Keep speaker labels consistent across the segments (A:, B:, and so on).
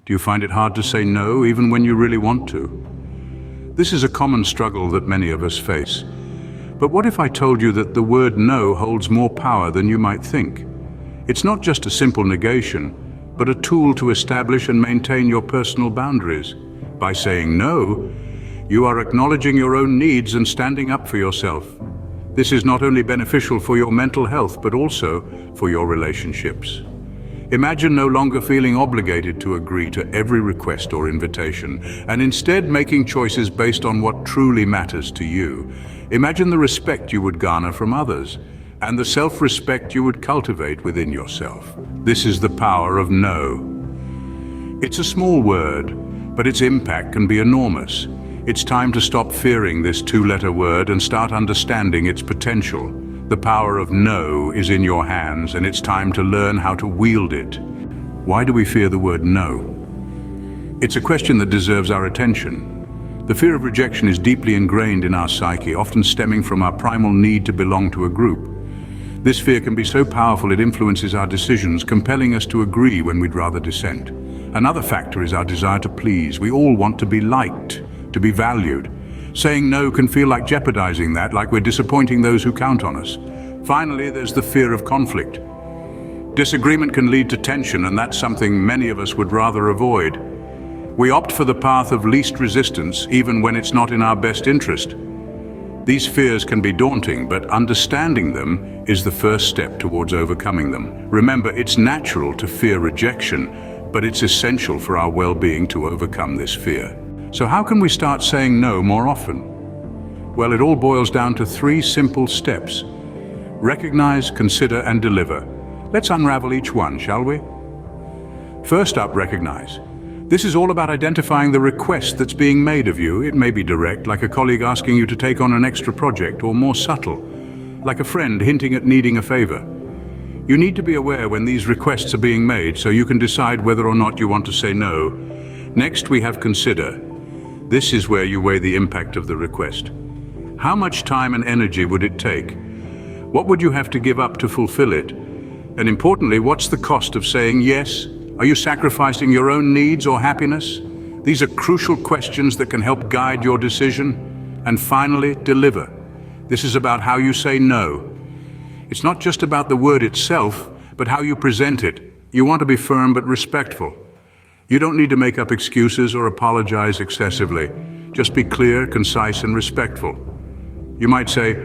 A: Do you find it hard to say no even when you really want to? This is a common struggle that many of us face. But what if I told you that the word no holds more power than you might think? It's not just a simple negation, but a tool to establish and maintain your personal boundaries. By saying no, you are acknowledging your own needs and standing up for yourself. This is not only beneficial for your mental health, but also for your relationships. Imagine no longer feeling obligated to agree to every request or invitation, and instead making choices based on what truly matters to you. Imagine the respect you would garner from others, and the self-respect you would cultivate within yourself. This is the power of no. It's a small word, but its impact can be enormous. It's time to stop fearing this two-letter word and start understanding its potential. The power of no is in your hands, and it's time to learn how to wield it. Why do we fear the word no? It's a question that deserves our attention. The fear of rejection is deeply ingrained in our psyche, often stemming from our primal need to belong to a group. This fear can be so powerful it influences our decisions, compelling us to agree when we'd rather dissent. Another factor is our desire to please. We all want to be liked, to be valued. Saying no can feel like jeopardizing that, like we're disappointing those who count on us. Finally, there's the fear of conflict. Disagreement can lead to tension, and that's something many of us would rather avoid. We opt for the path of least resistance, even when it's not in our best interest. These fears can be daunting, but understanding them is the first step towards overcoming them. Remember, it's natural to fear rejection, but it's essential for our well-being to overcome this fear. So how can we start saying no more often? Well, it all boils down to 3 simple steps. Recognize, consider, and deliver. Let's unravel each one, shall we? First up, recognize. This is all about identifying the request that's being made of you. It may be direct, like a colleague asking you to take on an extra project, or more subtle, like a friend hinting at needing a favor. You need to be aware when these requests are being made so you can decide whether or not you want to say no. Next, we have consider. This is where you weigh the impact of the request. How much time and energy would it take? What would you have to give up to fulfill it? And importantly, what's the cost of saying yes? Are you sacrificing your own needs or happiness? These are crucial questions that can help guide your decision. And finally, deliver. This is about how you say no. It's not just about the word itself, but how you present it. You want to be firm but respectful. You don't need to make up excuses or apologize excessively. Just be clear, concise, and respectful. You might say,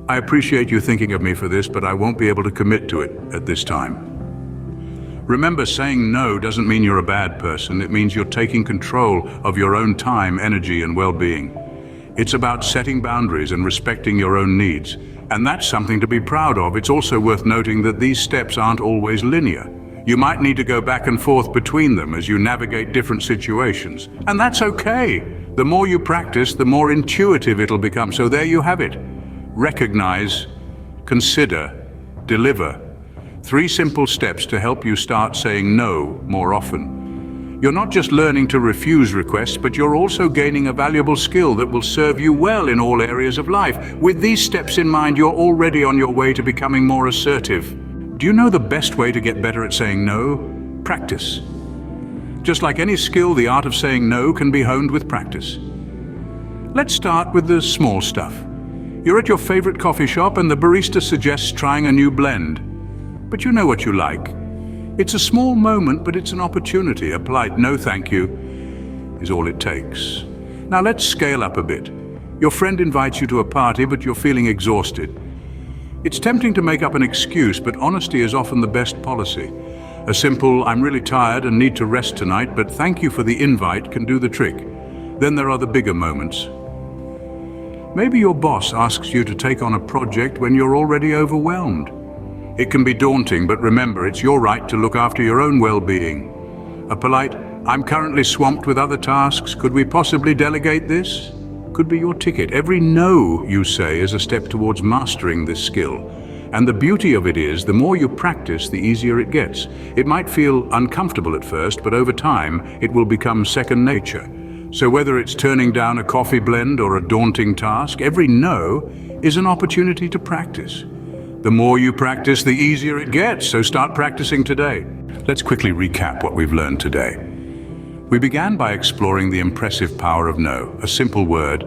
A: I appreciate you thinking of me for this, but I won't be able to commit to it at this time. Remember, saying no doesn't mean you're a bad person. It means you're taking control of your own time, energy, and well-being. It's about setting boundaries and respecting your own needs. And that's something to be proud of. It's also worth noting that these steps aren't always linear. You might need to go back and forth between them as you navigate different situations. And that's okay. The more you practice, the more intuitive it'll become. So there you have it. Recognize, consider, deliver. 3 simple steps to help you start saying no more often. You're not just learning to refuse requests, but you're also gaining a valuable skill that will serve you well in all areas of life. With these steps in mind, you're already on your way to becoming more assertive. Do you know the best way to get better at saying no? Practice. Just like any skill, the art of saying no can be honed with practice. Let's start with the small stuff. You're at your favorite coffee shop and the barista suggests trying a new blend. But you know what you like. It's a small moment, but it's an opportunity. A polite no thank you is all it takes. Now let's scale up a bit. Your friend invites you to a party, but you're feeling exhausted. It's tempting to make up an excuse, but honesty is often the best policy. A simple, I'm really tired and need to rest tonight, but thank you for the invite can do the trick. Then there are the bigger moments. Maybe your boss asks you to take on a project when you're already overwhelmed. It can be daunting, but remember, it's your right to look after your own well-being. A polite, I'm currently swamped with other tasks, could we possibly delegate this? Could be your ticket. Every no you say is a step towards mastering this skill. And the beauty of it is, the more you practice, the easier it gets. It might feel uncomfortable at first, but over time, it will become second nature. So whether it's turning down a coffee blend or a daunting task, every no is an opportunity to practice. The more you practice, the easier it gets, so start practicing today. Let's quickly recap what we've learned today. We began by exploring the impressive power of no, a simple word,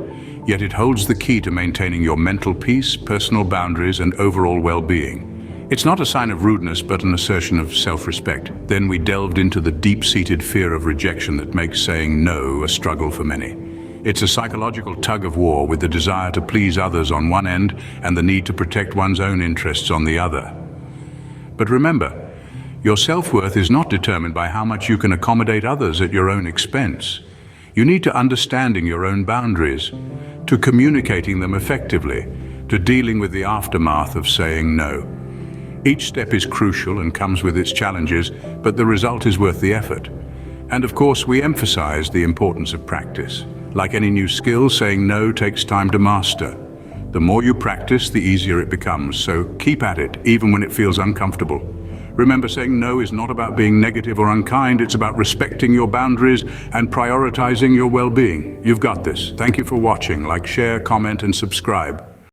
A: yet it holds the key to maintaining your mental peace, personal boundaries, and overall well-being. It's not a sign of rudeness, but an assertion of self-respect. Then we delved into the deep-seated fear of rejection that makes saying no a struggle for many. It's a psychological tug-of-war with the desire to please others on one end and the need to protect one's own interests on the other. But remember, your self-worth is not determined by how much you can accommodate others at your own expense. You need to understanding your own boundaries, to communicating them effectively, to dealing with the aftermath of saying no. Each step is crucial and comes with its challenges, but the result is worth the effort. And of course, we emphasize the importance of practice. Like any new skill, saying no takes time to master. The more you practice, the easier it becomes, so keep at it, even when it feels uncomfortable. Remember, saying no is not about being negative or unkind, it's about respecting your boundaries and prioritizing your well-being. You've got this. Thank you for watching. Like, share, comment, and subscribe.